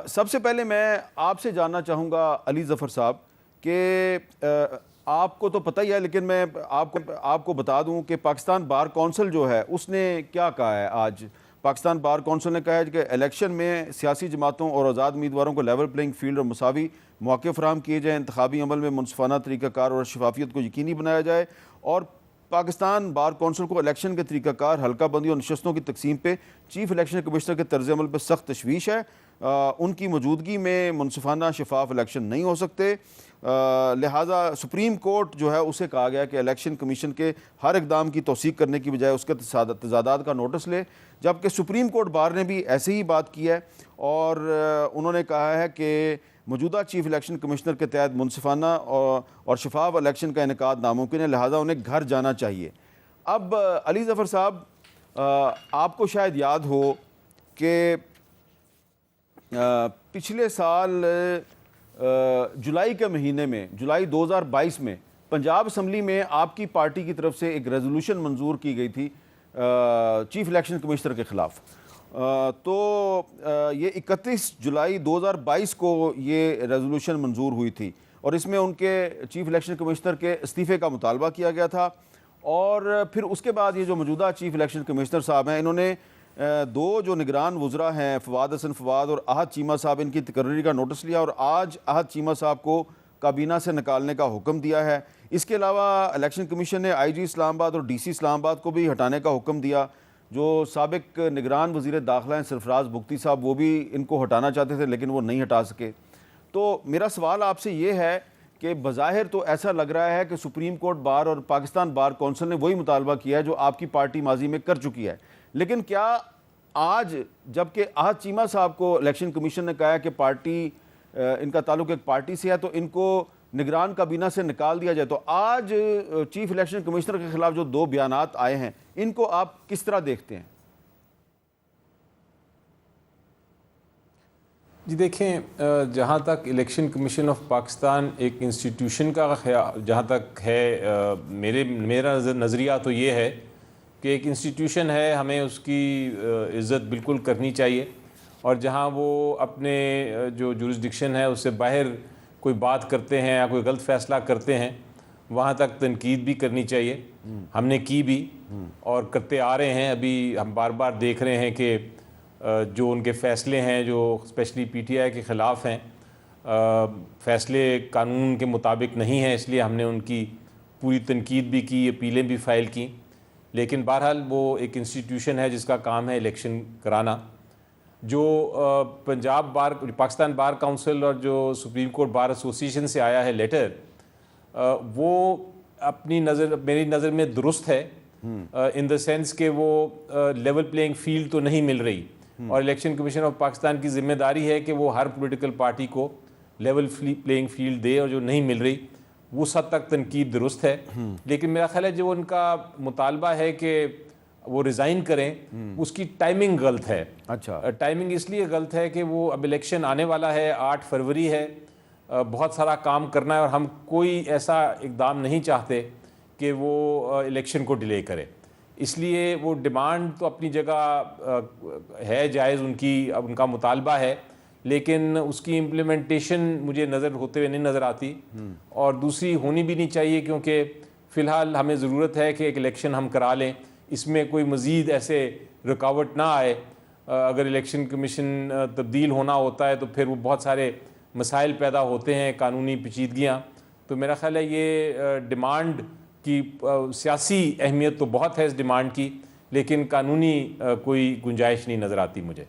سب سے پہلے میں آپ سے جاننا چاہوں گا علی ظفر صاحب کہ آپ کو تو پتہ ہی ہے، لیکن میں آپ کو بتا دوں کہ پاکستان بار کونسل جو ہے اس نے کیا کہا ہے. آج پاکستان بار کونسل نے کہا ہے کہ الیکشن میں سیاسی جماعتوں اور آزاد امیدواروں کو لیول پلینگ فیلڈ اور مساوی مواقع فراہم کیے جائیں، انتخابی عمل میں منصفانہ طریقہ کار اور شفافیت کو یقینی بنایا جائے، اور پاکستان بار کونسل کو الیکشن کے طریقہ کار، حلقہ بندی اور نشستوں کی تقسیم پہ چیف الیکشن کمشنر کے طرز عمل پہ سخت تشویش ہے. ان کی موجودگی میں منصفانہ شفاف الیکشن نہیں ہو سکتے. لہٰذا سپریم کورٹ جو ہے اسے کہا گیا کہ الیکشن کمیشن کے ہر اقدام کی توثیق کرنے کی بجائے اس کے تضادات کا نوٹس لے، جبکہ سپریم کورٹ بار نے بھی ایسے ہی بات کی ہے، اور انہوں نے کہا ہے کہ موجودہ چیف الیکشن کمشنر کے تحت منصفانہ اور شفاف الیکشن کا انعقاد ناممکن ہے، لہٰذا انہیں گھر جانا چاہیے. اب علی ظفر صاحب، آپ کو شاید یاد ہو کہ پچھلے سال جولائی کے مہینے میں، جولائی 2022 میں پنجاب اسمبلی میں آپ کی پارٹی کی طرف سے ایک ریزولوشن منظور کی گئی تھی چیف الیکشن کمشنر کے خلاف. تو یہ 31 جولائی 2022 کو یہ ریزولوشن منظور ہوئی تھی، اور اس میں ان کے چیف الیکشن کمشنر کے استعفے کا مطالبہ کیا گیا تھا. اور پھر اس کے بعد یہ جو موجودہ چیف الیکشن کمشنر صاحب ہیں، انہوں نے دو جو نگران وزراء ہیں، فواد حسن فواد اور احد چیمہ صاحب، ان کی تقرری کا نوٹس لیا اور آج احد چیمہ صاحب کو کابینہ سے نکالنے کا حکم دیا ہے. اس کے علاوہ الیکشن کمیشن نے آئی جی اسلام آباد اور ڈی سی اسلام آباد کو بھی ہٹانے کا حکم دیا. جو سابق نگران وزیر داخلہ ہیں سرفراز بگٹی صاحب، وہ بھی ان کو ہٹانا چاہتے تھے لیکن وہ نہیں ہٹا سکے. تو میرا سوال آپ سے یہ ہے کہ بظاہر تو ایسا لگ رہا ہے کہ سپریم کورٹ بار اور پاکستان بار کونسل نے وہی مطالبہ کیا ہے جو آپ کی پارٹی ماضی میں کر چکی ہے، لیکن کیا آج جبکہ احد چیمہ صاحب کو الیکشن کمیشن نے کہا ہے کہ پارٹی، ان کا تعلق ایک پارٹی سے ہے، تو ان کو نگران کابینہ سے نکال دیا جائے، تو آج چیف الیکشن کمشنر کے خلاف جو دو بیانات آئے ہیں ان کو آپ کس طرح دیکھتے ہیں؟ جی دیکھیں، جہاں تک الیکشن کمیشن آف پاکستان ایک انسٹیٹیوشن کا خیال جہاں تک ہے، میرا نظریہ تو یہ ہے کہ ایک انسٹیٹیوشن ہے، ہمیں اس کی عزت بالکل کرنی چاہیے، اور جہاں وہ اپنے جو جورسڈکشن ہے اس سے باہر کوئی بات کرتے ہیں یا کوئی غلط فیصلہ کرتے ہیں، وہاں تک تنقید بھی کرنی چاہیے. ہم نے کی بھی اور کرتے آ رہے ہیں. ابھی ہم بار بار دیکھ رہے ہیں کہ جو ان کے فیصلے ہیں جو اسپیشلی پی ٹی آئی کے خلاف ہیں، فیصلے قانون کے مطابق نہیں ہیں، اس لیے ہم نے ان کی پوری تنقید بھی کی، اپیلیں بھی فائل کی. لیکن بہرحال وہ ایک انسٹیٹیوشن ہے جس کا کام ہے الیکشن کرانا. جو پاکستان بار کونسل اور جو سپریم کورٹ بار ایسوسیشن سے آیا ہے لیٹر، وہ میری نظر میں درست ہے، ان دا سینس کہ وہ لیول پلینگ فیلڈ تو نہیں مل رہی، اور الیکشن کمیشن آف پاکستان کی ذمہ داری ہے کہ وہ ہر پولیٹیکل پارٹی کو لیول پلینگ فیلڈ دے، اور جو نہیں مل رہی وہ حد تک تنقید درست ہے. لیکن میرا خیال ہے جو ان کا مطالبہ ہے کہ وہ ریزائن کریں، اس کی ٹائمنگ غلط ہے. اچھا، ٹائمنگ اس لیے غلط ہے کہ وہ اب الیکشن آنے والا ہے، 8 فروری ہے، بہت سارا کام کرنا ہے، اور ہم کوئی ایسا اقدام نہیں چاہتے کہ وہ الیکشن کو ڈیلے کرے. اس لیے وہ ڈیمانڈ تو اپنی جگہ ہے جائز، ان کا مطالبہ ہے، لیکن اس کی امپلیمنٹیشن مجھے نظر ہوتے ہوئے نہیں نظر آتی، اور دوسری ہونی بھی نہیں چاہیے، کیونکہ فی الحال ہمیں ضرورت ہے کہ ایک الیکشن ہم کرا لیں، اس میں کوئی مزید ایسے رکاوٹ نہ آئے. اگر الیکشن کمیشن تبدیل ہونا ہوتا ہے تو پھر وہ بہت سارے مسائل پیدا ہوتے ہیں، قانونی پیچیدگیاں. تو میرا خیال ہے یہ ڈیمانڈ کی سیاسی اہمیت تو بہت ہے اس ڈیمانڈ کی، لیکن قانونی کوئی گنجائش نہیں نظر آتی مجھے.